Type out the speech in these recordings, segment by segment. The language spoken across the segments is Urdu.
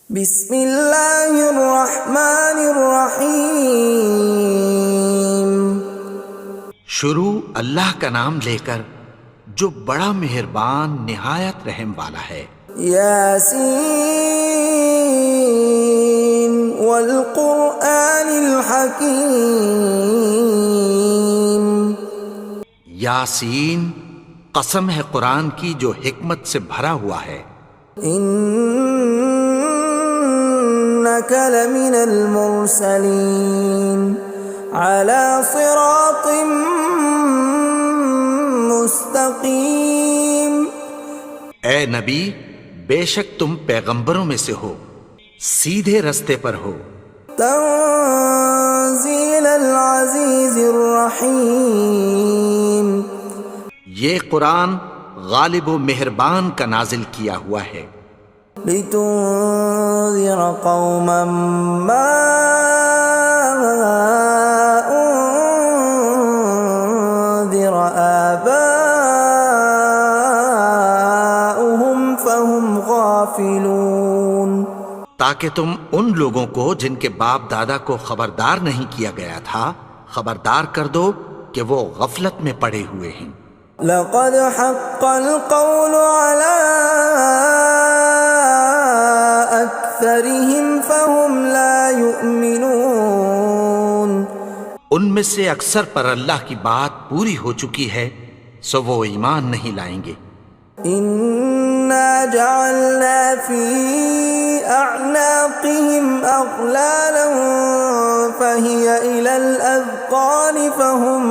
بسم اللہ الرحمن الرحیم۔ شروع اللہ کا نام لے کر جو بڑا مہربان نہایت رحم والا ہے۔ یاسین والقرآن الحکیم۔ یاسین، قسم ہے قرآن کی جو حکمت سے بھرا ہوا ہے۔ انک لمن المرسلین علی صراط مستقیم۔ اے نبی، بے شک تم پیغمبروں میں سے ہو، سیدھے رستے پر ہو۔ تنزیل العزیز الرحیم۔ یہ قرآن غالب و مہربان کا نازل کیا ہوا ہے۔ لتنذر قوما ما انذر آباؤهم فهم غافلون۔ تاکہ تم ان لوگوں کو جن کے باپ دادا کو خبردار نہیں کیا گیا تھا خبردار کر دو کہ وہ غفلت میں پڑے ہوئے ہیں۔ لقد حق القول على أكثرهم فهم لا يؤمنون۔ ان میں سے اکثر پر اللہ کی بات پوری ہو چکی ہے سو وہ ایمان نہیں لائیں گے۔ إنا جعلنا في أعناقهم أغلالا فهي إلى الأذقان فهم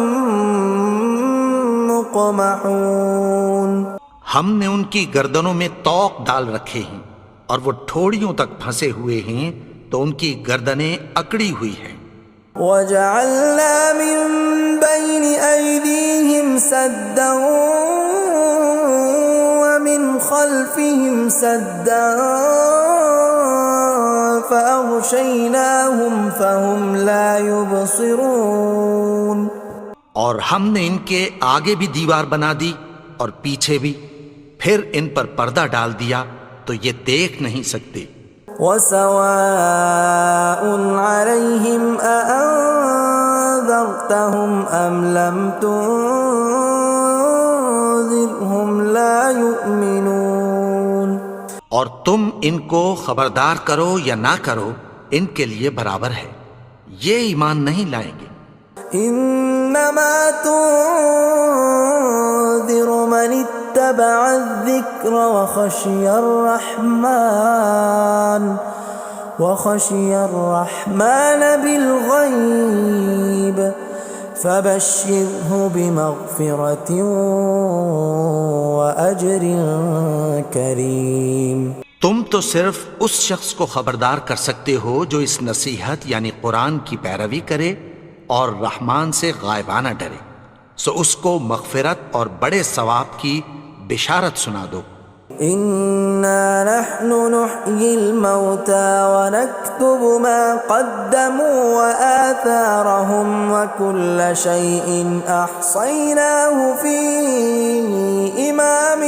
مقمحون۔ ہم نے ان کی گردنوں میں طوق ڈال رکھے ہیں اور وہ ٹھوڑیوں تک پھنسے ہوئے ہیں تو ان کی گردنیں اکڑی ہوئی ہیں۔ وَجَعَلْنَا مِن بَيْنِ أَيْدِيهِمْ سَدًّا وَمِنْ خَلْفِهِمْ سَدًّا فَأَغْشَيْنَاهُمْ فَهُمْ لَا يُبْصِرُونَ۔ اور ہم نے ان کے آگے بھی دیوار بنا دی اور پیچھے بھی، پھر ان پر پردہ ڈال دیا تو یہ دیکھ نہیں سکتے۔ وَسَوَاءٌ عَلَيْهِمْ أَأَنذَرْتَهُمْ أَمْ لَمْ تُنذِرْهُمْ لَا يُؤْمِنُونَ۔ اور تم ان کو خبردار کرو یا نہ کرو ان کے لیے برابر ہے، یہ ایمان نہیں لائیں گے۔ انما تنذر من اتبع الذکر وخشی الرحمن بالغیب فبشرہ بمغفرۃ واجر کریم۔ تم تو صرف اس شخص کو خبردار کر سکتے ہو جو اس نصیحت یعنی قرآن کی پیروی کرے اور رحمان سے غائبانہ ڈرے، سو اس کو مغفرت اور بڑے ثواب کی بشارت سنا دو۔ اِنَّا نَحْنُ نُحْيِي الْمَوْتَى وَنَكْتُبُ مَا قَدَّمُوا وَآثَارَهُمْ وَكُلَّ شَيْءٍ أَحْصَيْنَاهُ فِي إِمَامٍ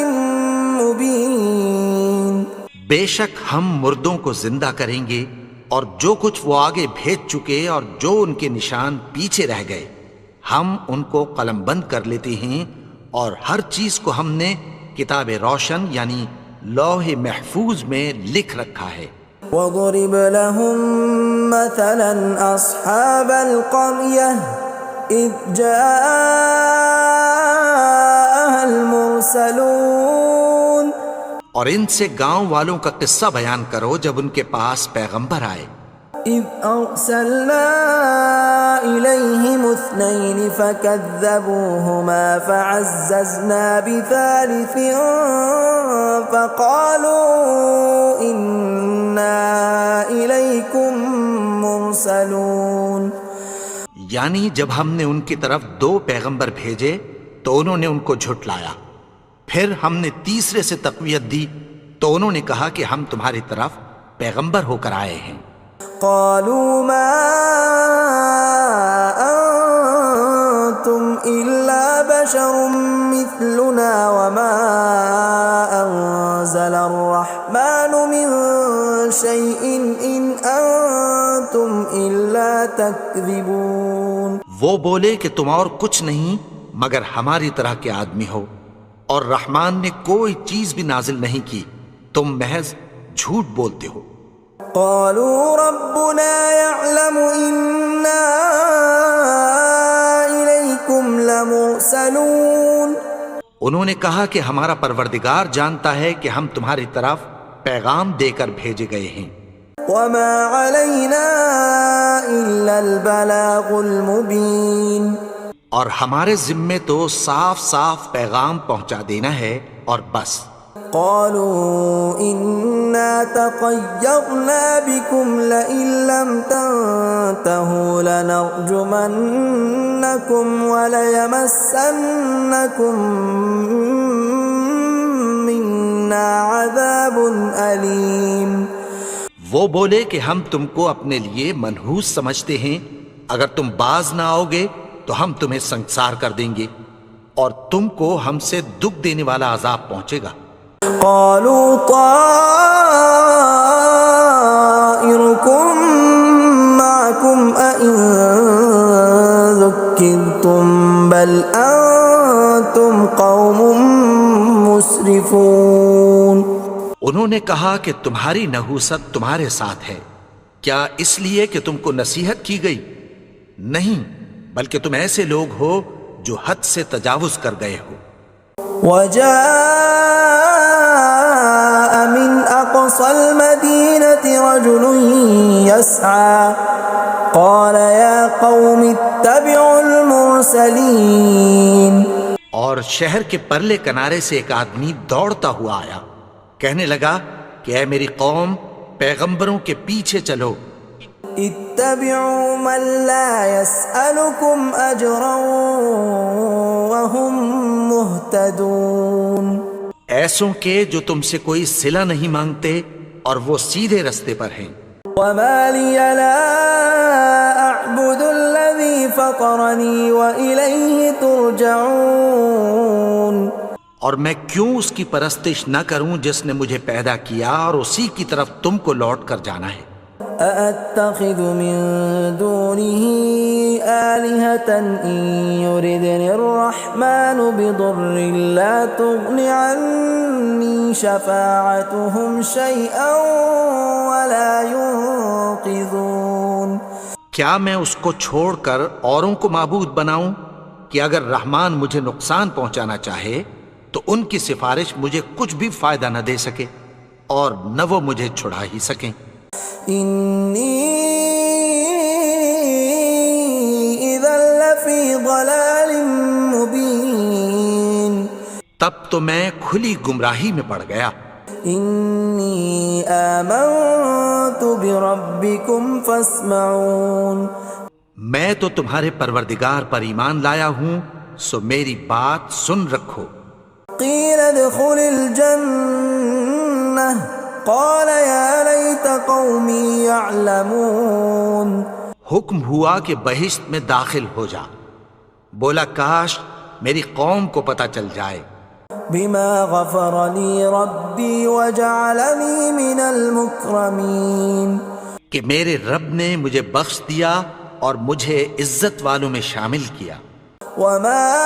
مُبِينٍ۔ بے شک ہم مردوں کو زندہ کریں گے اور جو کچھ وہ آگے بھیج چکے اور جو ان کے نشان پیچھے رہ گئے ہم ان کو قلم بند کر لیتے ہیں، اور ہر چیز کو ہم نے کتاب روشن یعنی لوح محفوظ میں لکھ رکھا ہے۔ وَضُرِبْ لَهُم مَّثَلًا أَصْحَابَ الْقَرْيَةِ إِذْ جَاءَهَا الْمُرْسَلُونَ۔ اور ان سے گاؤں والوں کا قصہ بیان کرو جب ان کے پاس پیغمبر آئے۔ إِذْ أَرْسَلْنَا إِلَيْهِمُ اثْنَيْنِ فَكَذَّبُوهُمَا فَعَزَّزْنَا بِثَالِثٍ فَقَالُوا إِنَّا إِلَيْكُمْ مُرْسَلُونَ۔ یعنی جب ہم نے ان کی طرف دو پیغمبر بھیجے تو انہوں نے ان کو جھٹلایا، پھر ہم نے تیسرے سے تقویت دی تو انہوں نے کہا کہ ہم تمہاری طرف پیغمبر ہو کر آئے ہیں۔ قالوا ما أنتم إلا بشر مثلنا وما أنزل الرحمن من شيء إن أنتم إلا تكذبون. وہ بولے کہ تم اور کچھ نہیں مگر ہماری طرح کے آدمی ہو، اور رحمان نے کوئی چیز بھی نازل نہیں کی، تم محض جھوٹ بولتے ہو۔ قالوا ربنا يعلم إنا إليكم لمرسلون. انہوں نے کہا کہ ہمارا پروردگار جانتا ہے کہ ہم تمہاری طرف پیغام دے کر بھیجے گئے ہیں۔ وما علينا إلا البلاغ المبين. اور ہمارے ذمے تو صاف صاف پیغام پہنچا دینا ہے اور بس۔ قالوا إنا تطيرنا بكم لئن لم تنتهوا لنرجمنكم وليمسنكم منا عذاب أليم. وہ بولے کہ ہم تم کو اپنے لیے منحوس سمجھتے ہیں، اگر تم باز نہ آؤ گے تو ہم تمہیں سنسار کر دیں گے اور تم کو ہم سے دکھ دینے والا عذاب پہنچے گا۔ قالوا طائركم معكم أئن ذكرتم بل أنتم قوم مسرفون. انہوں نے کہا کہ تمہاری نحوست تمہارے ساتھ ہے، کیا اس لیے کہ تم کو نصیحت کی گئی؟ نہیں، بلکہ تم ایسے لوگ ہو جو حد سے تجاوز کر گئے ہو۔ وجاء من أقصى المدينة رجل يسعى قال يا قوم اتبعوا المرسلين. اور شہر کے پرلے کنارے سے ایک آدمی دوڑتا ہوا آیا، کہنے لگا کہ اے میری قوم، پیغمبروں کے پیچھے چلو۔ اتبعوا من لا يسألكم أجرا وهم مهتدون. ایسوں کے جو تم سے کوئی صلہ نہیں مانگتے اور وہ سیدھے رستے پر ہیں۔ وما لي لا أعبد الذي فطرني وإليه ترجعون. اور میں کیوں اس کی پرستش نہ کروں جس نے مجھے پیدا کیا اور اسی کی طرف تم کو لوٹ کر جانا ہے۔ أأتخذ من دونه آلهة إن يردني الرحمن بضر لا تغن عني شفاعتهم شيئا ولا ينقذون. کیا میں اس کو چھوڑ کر اوروں کو معبود بناؤں کہ اگر رحمان مجھے نقصان پہنچانا چاہے تو ان کی سفارش مجھے کچھ بھی فائدہ نہ دے سکے اور نہ وہ مجھے چھڑا ہی سکیں۔ إني إذا لفي ضلال مبين. تب تو میں کھلی گمراہی میں پڑ گیا۔ إني آمنت بربكم فاسمعون. میں تو تمہارے پروردگار پر ایمان لایا ہوں، سو میری بات سن رکھو۔ قيل ادخل الجنة قال يا ليت قومي يعلمون. حکم ہوا کہ بہشت میں داخل ہو جا، بولا کاش میری قوم کو پتہ چل جائے۔ بما غفر لي ربي وجعلني من المكرمين. کہ میرے رب نے مجھے بخش دیا اور مجھے عزت والوں میں شامل کیا۔ وما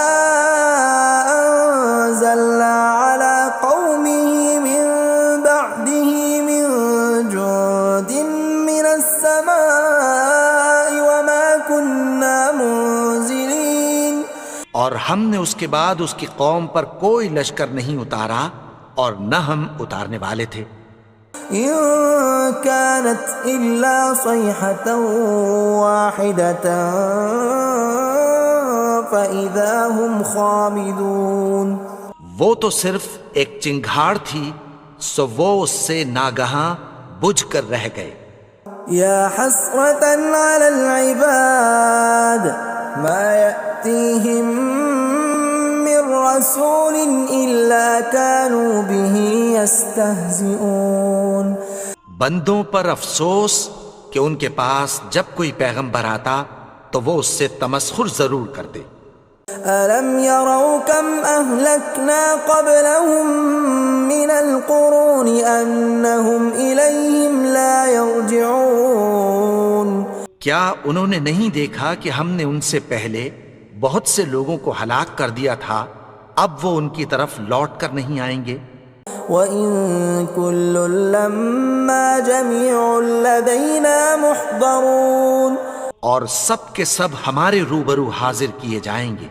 أنزلنا على قومه من بعده من جند من السماء وما كنا منزلين. اور ہم نے اس کے بعد اس کی قوم پر کوئی لشکر نہیں اتارا اور نہ ہم اتارنے والے تھے۔ إن كانت إلا صيحة واحدة فإذا هم خامدون. وہ تو صرف ایک چنگھاڑ تھی، سو وہ اس سے ناگہاں بجھ کر رہ گئے۔ يا حسرة على العباد ما يأتيهم من رسول إلا كانوا به يستهزئون. بندوں پر افسوس کہ ان کے پاس جب کوئی پیغمبر آتا تو وہ اس سے تمسخر ضرور کرتے۔ أَلَمْ يَرَوْا كَمْ أَهْلَكْنَا قَبْلَهُمْ مِنَ الْقُرُونِ أَنَّهُمْ إِلَيْهِمْ لَا يَرْجِعُونَ کیا انہوں نے نہیں دیکھا کہ ہم نے ان سے پہلے بہت سے لوگوں کو ہلاک کر دیا تھا، اب وہ ان کی طرف لوٹ کر نہیں آئیں گے؟ وَإِن كُلٌّ لَّمَّا جَمِيعٌ لَّدَيْنَا مُحْضَرُونَ اور سب کے سب ہمارے روبرو حاضر کیے جائیں گے۔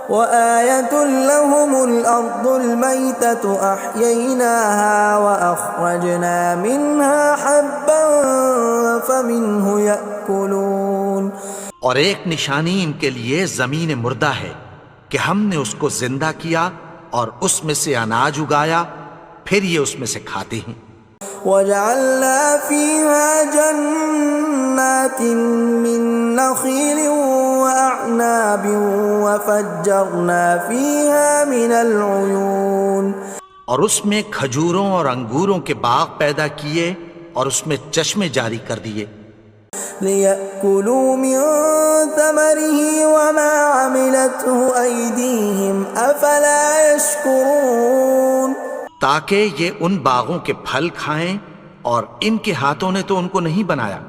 وَآيَةٌ لَّهُمُ الْأَرْضُ الْمَيْتَةُ أَحْيَيْنَاهَا وَأَخْرَجْنَا مِنْهَا حَبًّا فَمِنْهُ يَأْكُلُونَ اور ایک نشانی ان کے لیے زمین مردہ ہے کہ ہم نے اس کو زندہ کیا اور اس میں سے اناج اگایا، پھر یہ اس میں سے کھاتے ہیں۔ وَجَعَلْنَا فِيهَا جَنَّاتٍ مِّن نَّخِيلٍ وَأَعْنَابٍ وَفَجَّرْنَا فِيهَا مِنَ الْعُيُونِ اور اس میں کھجوروں اور انگوروں کے باغ پیدا کیے اور اس میں چشمے جاری کر دیے، لِيَأْكُلُوا مِن ثَمَرِهِ وَمَا عَمِلَتْهُ أَيْدِيهِمْ أَفَلَا يَشْكُرُونَ تاکہ یہ ان باغوں کے پھل کھائیں، اور ان کے ہاتھوں نے تو ان کو نہیں بنایا،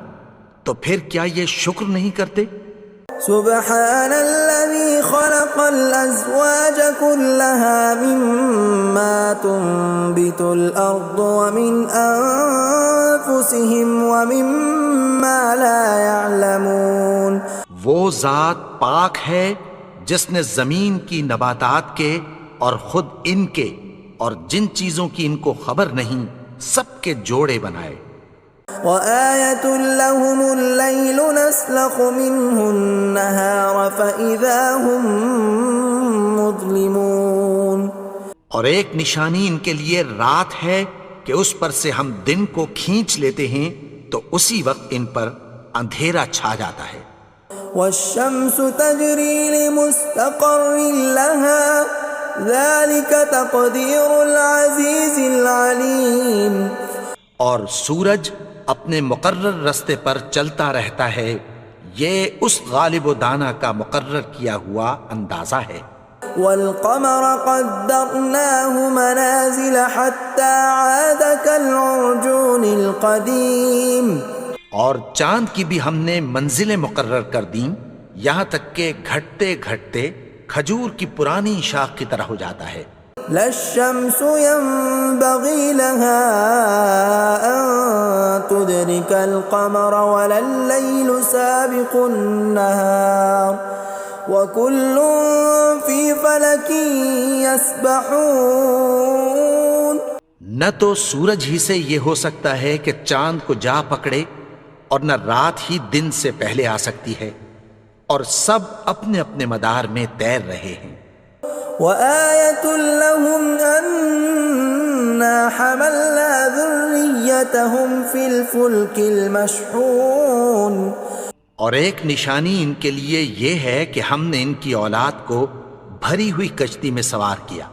تو پھر کیا یہ شکر نہیں کرتے؟ سبحان الذي خلق الأزواج كلها مما تنبت الأرض ومن أنفسهم ومما لا يعلمون وہ ذات پاک ہے جس نے زمین کی نباتات کے اور خود ان کے اور جن چیزوں کی ان کو خبر نہیں سب کے جوڑے بنائے۔ وَآيَةٌ لَّهُمُ اللَّيْلُ نَسْلَخُ مِنْهُ النَّهَارَ فَإِذَا هُمْ مُظْلِمُونَ اور ایک نشانی ان کے لیے رات ہے کہ اس پر سے ہم دن کو کھینچ لیتے ہیں تو اسی وقت ان پر اندھیرا چھا جاتا ہے۔ وَالشَّمْسُ تَجْرِي لِمُسْتَقَرٍّ لَّهَا ذَلِكَ تَقْدِيرُ الْعَزِيزِ الْعَلِيمِ اور سورج اپنے مقرر رستے پر چلتا رہتا ہے، یہ اس غالب و دانا کا مقرر کیا ہوا اندازہ ہے۔ وَالْقَمَرَ قَدَّرْنَاهُ مَنَازِلَ حَتَّى عَادَ كَالْعُرْجُونِ الْقَدِيمِ اور چاند کی بھی ہم نے منزلیں مقرر کر دیں، یہاں تک کہ گھٹتے گھٹتے کھجور کی پرانی شاخ کی طرح ہو جاتا ہے۔ لا الشمس ينبغي لها أن تدرك القمر ولا الليل سابق النهار وكل في فلك يسبحون نہ تو سورج ہی سے یہ ہو سکتا ہے کہ چاند کو جا پکڑے، اور نہ رات ہی دن سے پہلے آ سکتی ہے، اور سب اپنے اپنے مدار میں تیر رہے ہیں۔ وَآيَةٌ لَّهُمْ أَنَّا حَمَلْنَا ذُرِّيَّتَهُمْ فِي الْفُلْكِ الْمَشْحُونِ اور ایک نشانی ان کے لیے یہ ہے کہ ہم نے ان کی اولاد کو بھری ہوئی کشتی میں سوار کیا۔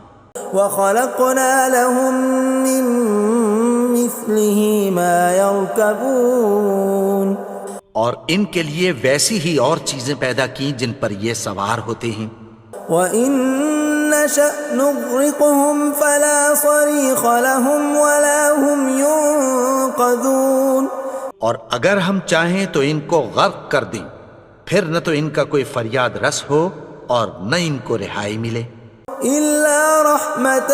وَخَلَقْنَا لَهُم مِّن مِّثْلِهِ مَا يَرْكَبُونَ اور ان کے لیے ویسی ہی اور چیزیں پیدا کی جن پر یہ سوار ہوتے ہیں۔ وَإِن نَّشَأْ نُغْرِقْهُمْ فَلَا صَرِيخَ لَهُمْ وَلَا هُمْ يُنقَذُونَ اور اگر ہم چاہیں تو ان کو غرق کر دیں، پھر نہ تو ان کا کوئی فریاد رس ہو اور نہ ان کو رہائی ملے۔ إِلَّا رَحْمَةً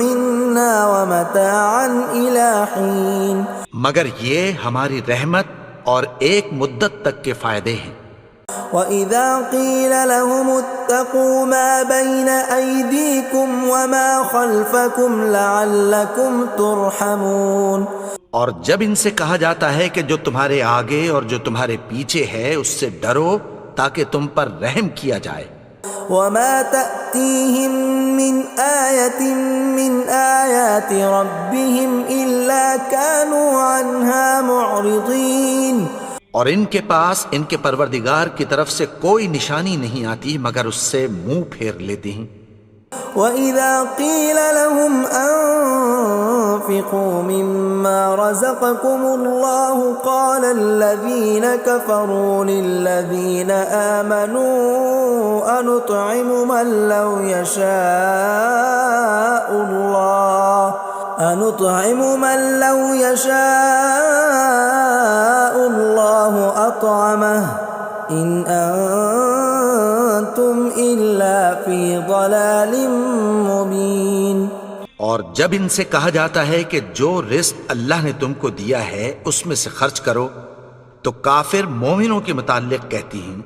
مِّنَّا وَمَتَاعًا إِلَىٰ حِينٍ مگر یہ ہماری رحمت اور ایک مدت تک کے فائدے ہیں۔ وَإِذَا قِيلَ لَهُمُ اتَّقُوا مَا بَيْنَ أَيْدِيكُمْ وَمَا خَلْفَكُمْ لَعَلَّكُمْ تُرْحَمُونَ اور جب ان سے کہا جاتا ہے کہ جو تمہارے آگے اور جو تمہارے پیچھے ہے اس سے ڈرو تاکہ تم پر رحم کیا جائے۔ وَمَا تَأْتِيهِم مِّنْ آيَةٍ مِّنْ آيَاتِ رَبِّهِمْ إِلَّا كَانُوا عَنْهَا مُعْرِضِينَ اور ان کے پاس ان کے پروردگار کی طرف سے کوئی نشانی نہیں آتی مگر اس سے منہ پھیر لیتے ہیں۔ وَإِذَا قِيلَ لَهُمْ وأنفقوا مما رزقكم الله قال الذين كفروا للذين آمنوا أنطعم من لو يشاء الله أطعمه إن أنتم إلا في ضلال مبين۔ اور جب ان سے کہا جاتا ہے کہ جو رزق اللہ نے تم کو دیا ہے اس میں سے خرچ کرو، تو کافر مومنوں کے متعلق کہتی ہیں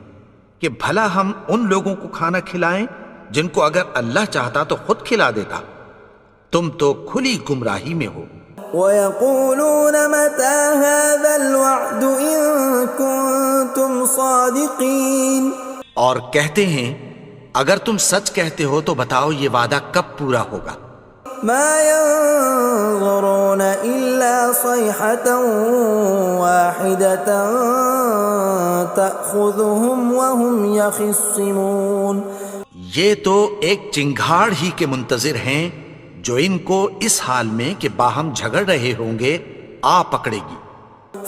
کہ بھلا ہم ان لوگوں کو کھانا کھلائیں جن کو اگر اللہ چاہتا تو خود کھلا دیتا، تم تو کھلی گمراہی میں ہو۔ وَيَقُولُونَ مَتَى هَذَا الْوَعْدُ إِن كُنتُمْ صَادِقِينَ، اور کہتے ہیں اگر تم سچ کہتے ہو تو بتاؤ یہ وعدہ کب پورا ہوگا۔ مَا يَنظُرُونَ إِلَّا صَيْحَةً وَاحِدَةً تَأْخُذُهُمْ وَهُمْ يَخِصِّمُونَ، یہ تو ایک چنگھاڑ ہی کے منتظر ہیں جو ان کو اس حال میں کہ باہم جھگڑ رہے ہوں گے آ پکڑے گی۔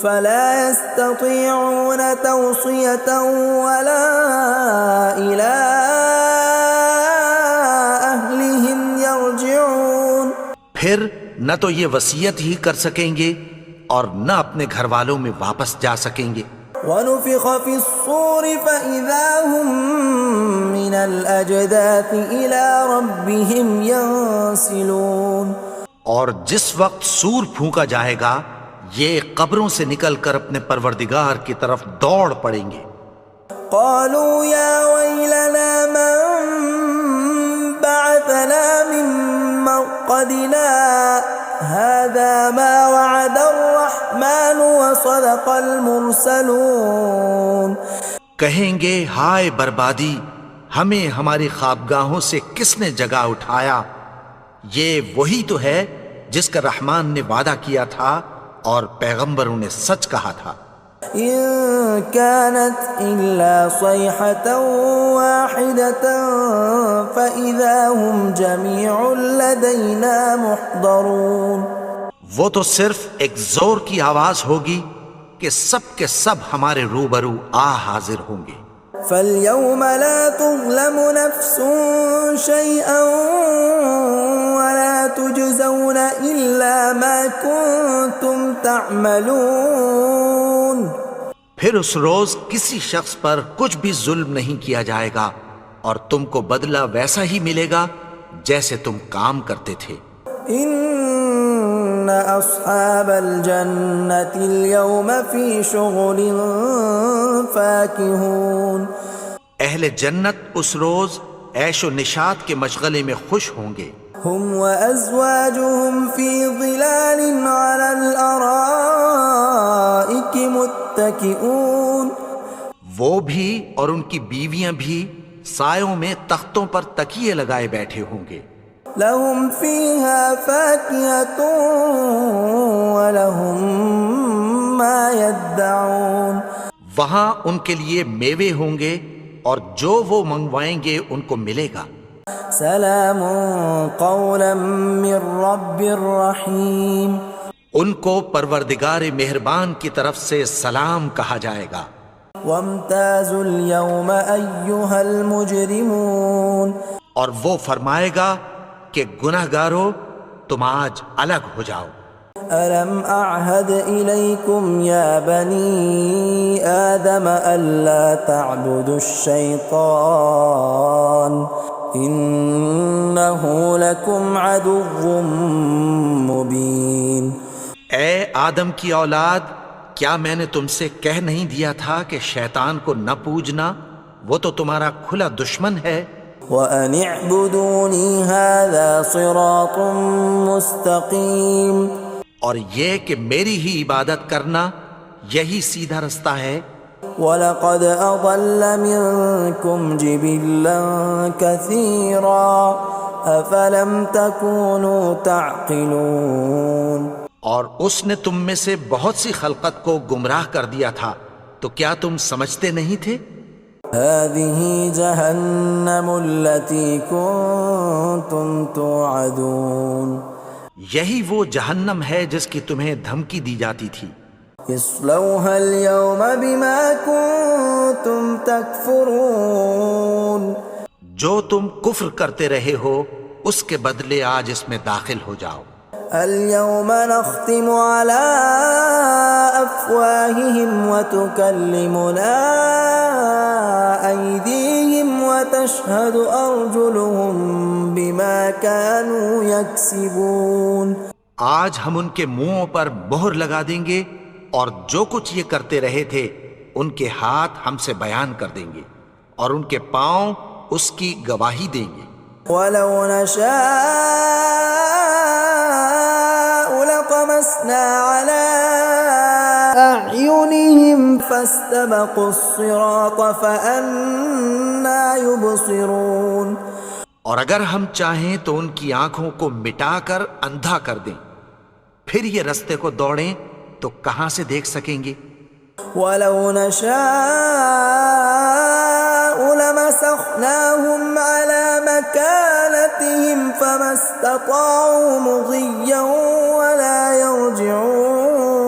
فَلَا يَسْتَطِيعُونَ تَوْصِيَةً وَلَا إِلَىٰ أَهْلِهِمْ يَرْجِعُونَ، پھر نہ تو یہ وصیت ہی کر سکیں گے اور نہ اپنے گھر والوں میں واپس جا سکیں گے۔ وَنُفِخَ فِي الصُّورِ فَإِذَا هُم مِّنَ الْأَجْدَاثِ إِلَىٰ رَبِّهِمْ يَنسِلُونَ، اور جس وقت سور پھونکا جائے گا یہ قبروں سے نکل کر اپنے پروردگار کی طرف دوڑ پڑیں گے۔ قالوا يا ويلنا من بعثنا من مرقدنا هذا ما وعد الرحمن وصدق المرسلون، کہیں گے ہائے بربادی، ہمیں ہماری خوابگاہوں سے کس نے جگا اٹھایا، یہ وہی تو ہے جس کا رحمان نے وعدہ کیا تھا اور پیغمبروں نے سچ کہا تھا۔ إن كانت إلا صيحة واحدة فإذا هم جميع لدينا محضرون، وہ تو صرف ایک زور کی آواز ہوگی کہ سب کے سب ہمارے روبرو آ حاضر ہوں گے۔ فاليوم لا تظلم نفس شيئا ولا تجزون إلا ما كنتم تعملون، پھر اس روز کسی شخص پر کچھ بھی ظلم نہیں کیا جائے گا اور تم کو بدلہ ویسا ہی ملے گا جیسے تم کام کرتے تھے۔ ان اصحاب الجنة اليوم في شغل فاكهون، اہل جنت اس روز عیش و نشاط کے مشغلے میں خوش ہوں گے۔ هم وازواجهم في ظلال على الارائك متكئون، وہ بھی اور ان کی بیویاں بھی سایوں میں تختوں پر تکیے لگائے بیٹھے ہوں گے۔ لهم فيها فاكهة ولهم ما يدعون، وہاں ان کے لیے میوے ہوں گے اور جو وہ منگوائیں گے ان کو ملے گا۔ سلام قولا من رب رحیم، ان کو پروردگار مہربان کی طرف سے سلام کہا جائے گا۔ وامتازوا اليوم ایھا المجرمون، اور وہ فرمائے گا کہ گنہگارو تم آج الگ ہو جاؤ۔ ألم أعهد إليكم يا بني آدم ألا تعبدوا الشيطان إنه لكم عدو مبين، اے آدم کی اولاد، کیا میں نے تم سے کہہ نہیں دیا تھا کہ شیطان کو نہ پوجنا، وہ تو تمہارا کھلا دشمن ہے۔ وَأَنِ اعْبُدُونِي هَذَا صِرَاطٌ مُسْتَقِيمٌ، اور یہ کہ میری ہی عبادت کرنا یہی سیدھا رستہ ہے۔ وَلَقَدْ أَضَلَّ مِنْكُمْ جِبِلًّا كَثِيرًا أَفَلَمْ تَكُونُوا تَعْقِلُونَ، اور اس نے تم میں سے بہت سی خلقت کو گمراہ کر دیا تھا، تو کیا تم سمجھتے نہیں تھے؟ هَذِهِ جَهَنَّمُ الَّتِي كُنْتُمْ تُوعَدُونَ، یہی وہ جہنم ہے جس کی تمہیں دھمکی دی جاتی تھی. اصلوها اليوم بما كنتم تكفرون. جو تم کفر کرتے رہے ہو اس کے بدلے آج اس میں داخل ہو جاؤ. اليوم نختم على أفواههم وتكلمنا أيديهم وتشهد أرجلهم بما كانوا يكسبون. آج ہم ان کے منہوں پر مہر لگا دیں گے اور جو کچھ یہ کرتے رہے تھے ان کے ہاتھ ہم سے بیان کر دیں گے اور ان کے پاؤں اس کی گواہی دیں گے. ولو نشاء لطمسنا على أعينهم فاستبقوا الصراط فأنى يبصرون. اور اگر ہم چاہیں تو ان کی آنکھوں کو مٹا کر اندھا کر دیں، پھر یہ رستے کو دوڑیں تو کہاں سے دیکھ سکیں گے. ولو نشاء لمسخناهم على مكانتهم فما استطاعوا مضيا ولا يرجعون.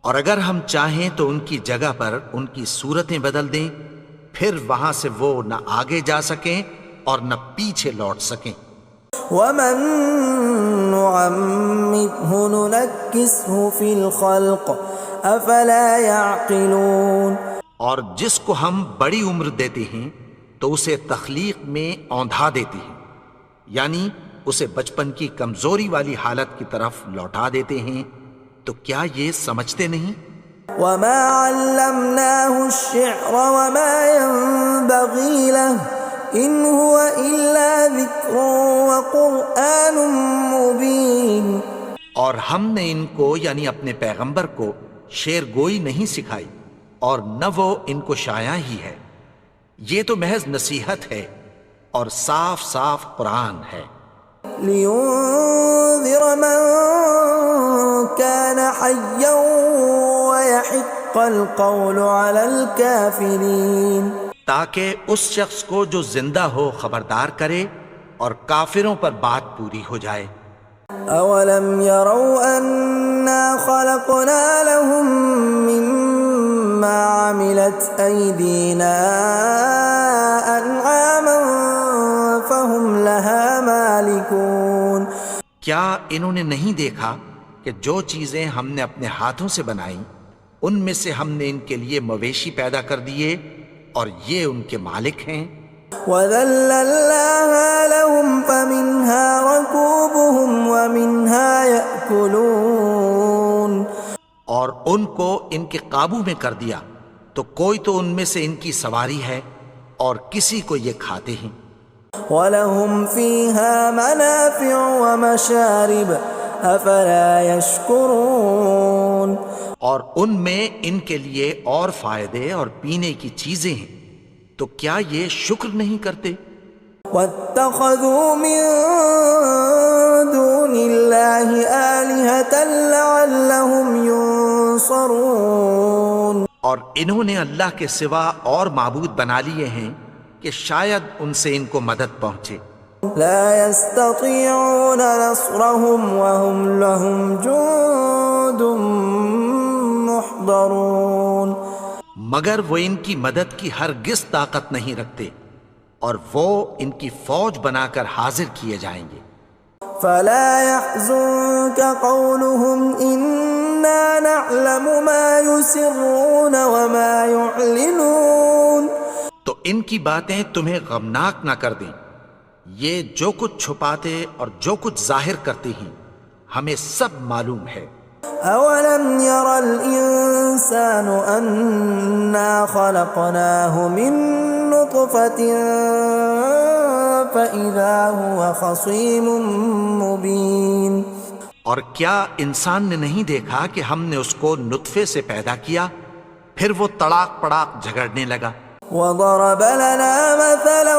اور اگر ہم چاہیں تو ان کی جگہ پر ان کی صورتیں بدل دیں، پھر وہاں سے وہ نہ آگے جا سکیں اور نہ پیچھے لوٹ سکیں. ومن نعمره ننكسه في الخلق افلا يعقلون. اور جس کو ہم بڑی عمر دیتے ہیں تو اسے تخلیق میں اوندھا دیتے ہیں، یعنی اسے بچپن کی کمزوری والی حالت کی طرف لوٹا دیتے ہیں. تو کیا یہ سمجھتے نہیں؟ وما علمناه الشعر وما ينبغي له ان هو الا ذکر وقرآن مبین. اور ہم نے ان کو یعنی اپنے پیغمبر کو شعر گوئی نہیں سکھائی اور نہ وہ ان کو شایع ہی ہے، یہ تو محض نصیحت ہے اور صاف صاف قرآن ہے. لينذر من كان حيا ويحق القول على الكافرين. تاکہ اس شخص کو جو زندہ ہو خبردار کرے اور کافروں پر بات پوری ہو جائے. اولم يروا انا خلقنا لهم مما عملت ايدينا انعاما فهم لها مالكون. کیا انہوں نے نہیں دیکھا کہ جو چیزیں ہم نے اپنے ہاتھوں سے بنائیں ان میں سے ہم نے ان کے لیے مویشی پیدا کر دیے اور یہ ان کے مالک ہیں. وَذَلَّلْنَاهَا لَهُمْ فَمِنْهَا رَكُوبُهُمْ وَمِنْهَا يَأْكُلُونَ. اور ان کو ان کے قابو میں کر دیا تو کوئی تو ان میں سے ان کی سواری ہے اور کسی کو یہ کھاتے ہیں. وَلَهُمْ فِيهَا مَنَافِعُ وَمَشَارِبُ أَفَلَا يَشْكُرُونَ. اور ان میں ان کے لیے اور فائدے اور پینے کی چیزیں ہیں، تو کیا یہ شکر نہیں کرتے؟ وَاتَّخَذُوا مِن دُونِ اللَّهِ آلِهَةً لَعَلَّهُمْ يُنصَرُونَ. اور انہوں نے اللہ کے سوا اور معبود بنا لیے ہیں کہ شاید ان سے ان کو مدد پہنچے. لا يستطيعون نصرهم وهم لهم جند محضرون. مگر وہ ان کی مدد کی ہرگز طاقت نہیں رکھتے اور وہ ان کی فوج بنا کر حاضر کیے جائیں گے. فلا يحزنك قولهم إنا نعلم ما يسرون وما يعلنون. تو ان کی باتیں تمہیں غمناک نہ کر دیں، یہ جو کچھ چھپاتے اور جو کچھ ظاہر کرتے ہیں ہمیں سب معلوم ہے. أولم ير الإنسان أنا خلقناه من نطفة فإذا هو خصيم مبين. اور کیا انسان نے نہیں دیکھا کہ ہم نے اس کو نطفے سے پیدا کیا پھر وہ تڑاک پڑاک جھگڑنے لگا. وضرب لنا مثلا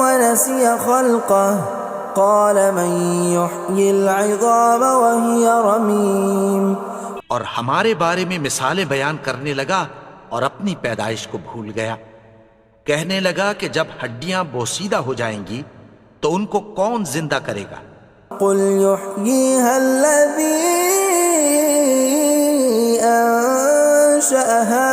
ونسي خلقه قال من يحيي العظام وهي رميم. اور ہمارے بارے میں مثالیں بیان کرنے لگا اور اپنی پیدائش کو بھول گیا. کہنے لگا کہ جب ہڈیاں بوسیدہ ہو جائیں گی تو ان کو کون زندہ کرے گا قل يحييها الذي أنشأها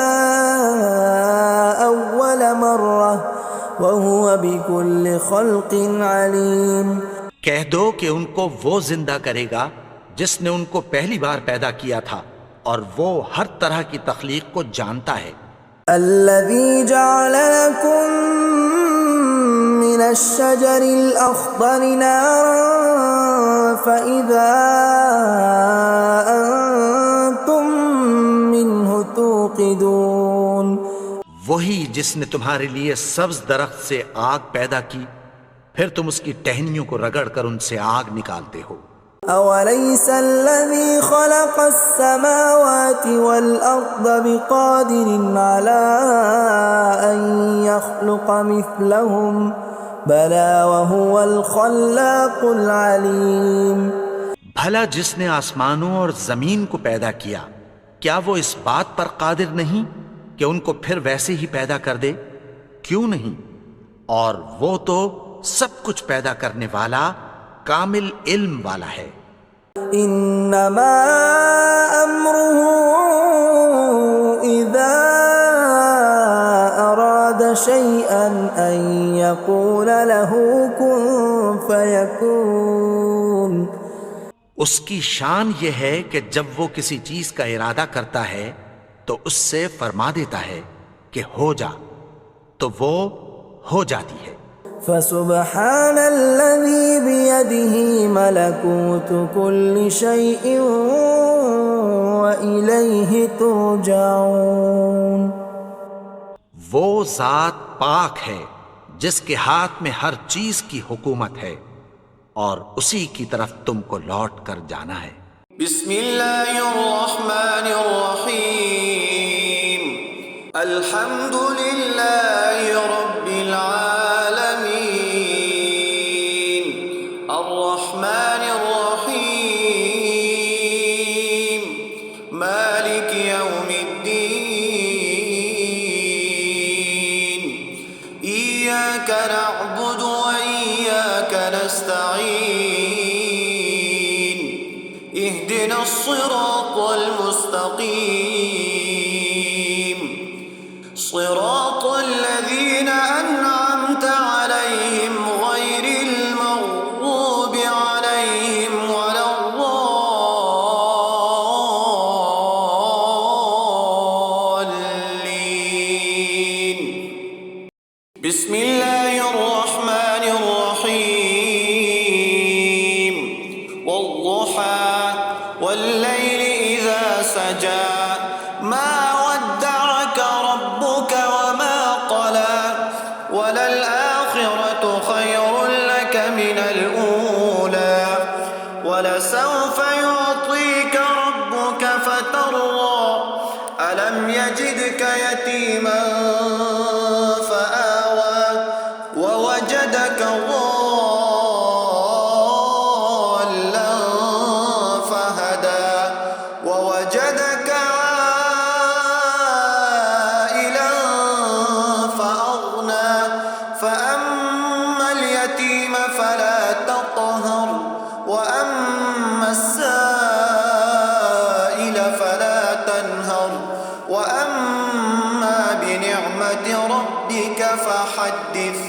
أول مرة وهو بكل خلق عليم. کہہ دو کہ ان کو وہ زندہ کرے گا جس نے ان کو پہلی بار پیدا کیا تھا اور وہ ہر طرح کی تخلیق کو جانتا ہے. الذي جعل لكم من الشجر الأخضر نارا فإذا أنتم منه توقدون. وہی جس نے تمہارے لیے سبز درخت سے آگ پیدا کی پھر تم اس کی ٹہنیوں کو رگڑ کر ان سے آگ نکالتے ہو. أوليس الذي خلق السماوات والأرض بقادر على أن يخلق مثلهم بلى وهو الخلاق العليم. بھلا جس نے آسمانوں اور زمین کو پیدا کیا کیا وہ اس بات پر قادر نہیں کہ ان کو پھر ویسے ہی پیدا کر دے؟ کیوں نہیں؟ اور وہ تو سب کچھ پیدا کرنے والا کامل علم والا ہے. انما امره اذا اراد شيئا ان يقول له كن فيكون. اس کی شان یہ ہے کہ جب وہ کسی چیز کا ارادہ کرتا ہے تو اس سے فرما دیتا ہے کہ ہو جا تو وہ ہو جاتی ہے. فسبحان الذي بيده ملكوت كل شيء وإليه ترجعون. وہ ذات پاک ہے جس کے ہاتھ میں ہر چیز کی حکومت ہے اور اسی کی طرف تم کو لوٹ کر جانا ہے. بسم اللہ الرحمن الرحیم. الحمد للہ رب العالمین الرحمن الرحیم مالک یوم الدین ایاک نعبد و ایاک نستعین اهدنا الصراط المستقيم صراط الذين أنعمت عليهم غير المغضوب عليهم ولا الضالين. بسم الله الرحمن الرحيم. والضحى والليل إذا سجى ما ودعك ربك وما قلى وللآخرة خير لك من الأولى ولسوف يعطيك ربك فترضى ألم يجدك يتيما فآوى ووجدك ضالا فهدى ووجدك عائلا فأغنى فأما اليتيم فلا تقهر وأما السائل فلا تنهر وأما بنعمة ربك فحدث.